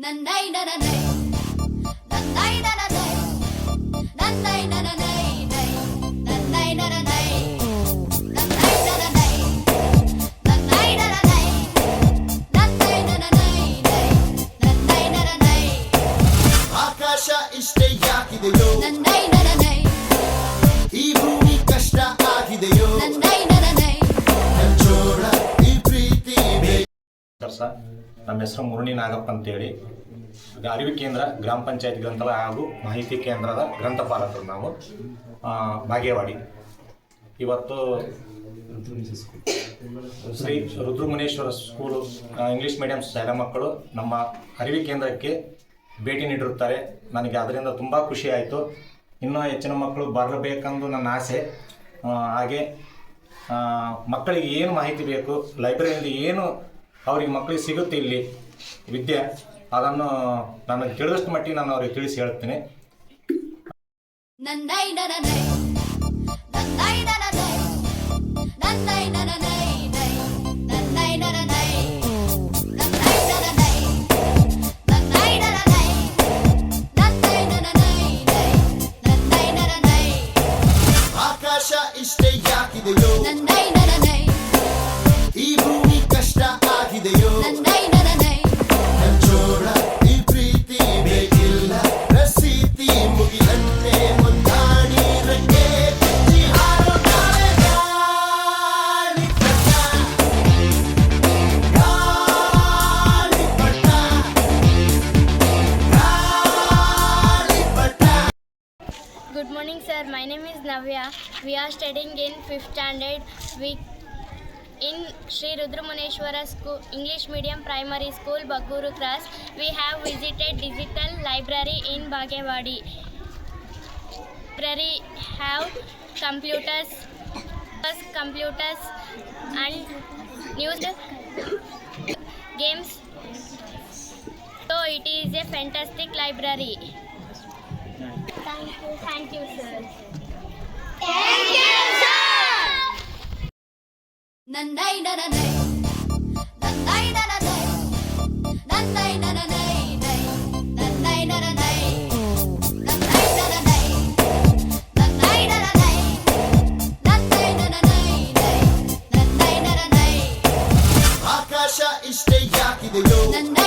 Nanday na nanay, nanday na nanay, nanday na nanay, nanday na nanay, nanday na nanay, nanday na nanay, nanday na nanay, nanday na nanay. ಆಕಾಶ ಇಷ್ಟೇ ಯಾಕಿದೆಯೋ ನಂದೈ ನನನೈ ಈ ಭೂಮಿ ಕಷ್ಟ ಆಗಿದೆಯೋ ನಂದೈ ನನನೈ ಹಂಚೋಣ ಈ ಪ್ರೀತಿ sir ನಮ್ಮ ಹೆಸರು ಮುರುಣಿ ನಾಗಪ್ಪ ಅಂತೇಳಿ ಅರಿವು ಕೇಂದ್ರ ಗ್ರಾಮ ಪಂಚಾಯತ್ ಗ್ರಂಥಾಲಯ ಹಾಗೂ ಮಾಹಿತಿ ಕೇಂದ್ರದ ಗ್ರಂಥಪಾಲಕರು ನಾವು ಬಾಗೇವಾಡಿ. ಇವತ್ತು ಶ್ರೀ ರುದ್ರಮುನೇಶ್ವರ ಸ್ಕೂಲು ಇಂಗ್ಲೀಷ್ ಮೀಡಿಯಂ ಶಾಲಾ ಮಕ್ಕಳು ನಮ್ಮ ಅರಿವು ಕೇಂದ್ರಕ್ಕೆ ಭೇಟಿ ನೀಡಿರುತ್ತಾರೆ. ನನಗೆ ಅದರಿಂದ ತುಂಬ ಖುಷಿ ಆಯಿತು. ಇನ್ನೂ ಹೆಚ್ಚಿನ ಮಕ್ಕಳು ಬರಬೇಕೆಂದು ನನ್ನ ಆಸೆ. ಹಾಗೆ ಮಕ್ಕಳಿಗೆ ಏನು ಮಾಹಿತಿ ಬೇಕು, ಲೈಬ್ರರಿಯಿಂದ ಏನು ಅವ್ರಿಗೆ ಮಕ್ಕಳಿಗೆ ಸಿಗುತ್ತೆ ಇಲ್ಲಿ ವಿದ್ಯೆ, ಅದನ್ನು ನನಗೆ ತಿಳಿದಷ್ಟು ಮಟ್ಟಿಗೆ ನಾನು ಅವ್ರಿಗೆ ತಿಳಿಸಿ ಹೇಳ್ತೀನಿ. ನಂದೈ ನನನೈ ನಂದೈ ನನನೈ ನಂದೈ ನನನೈ ನಂದೈ ನನನೈ ನಂದೈ ನನನೈ ನಂದೈ ನನನೈ ನಂದೈ ನನನೈ ನಂದೈ ನನನೈ. ಆಕಾಶ ಇಷ್ಟೇ ಯಾಕಿದೆಯೋ ನಂದೈ ನನನೈ ಈ ಭೂಮಿ ಕಷ್ಟ ಆಗಿದೆಯೋ ನಂದೈ ನನನೈ ಹಂಚೋಣ ಈ ಪ್ರೀತಿ ಬೇಕಿಲ್ಲ ರಸೀತಿ ಮುಗಿಲನ್ನೇ ಮುಂದಾಡಿ ರೆಕ್ಕೆ ಬಿಚ್ಚಿ ಹಾರೋ ಗಾಳಿಪಟ. Good morning, sir. My name is Navya. We are studying in 5th standard. We in Sri Rudramuneshwara School, English Medium Primary School, Bagguru Cross. We have visited digital library in Bagewadi. Library have computers and news games. So it is a fantastic library. Thank you, sir. ನಂದೈ ನನನೈ ನಂದೈ ನನನೈ ನಂದೈ ನನನೈ ನಂದೈ ನನನೈ ನಂದೈ ನನನೈ ನಂದೈ ನನನೈ ನಂದೈ ನನನೈ ನಂದೈ ನನನೈ. ಆಕಾಶ ಇಷ್ಟೇ ಯಾಕಿದೆಯೋ ನಂದೈ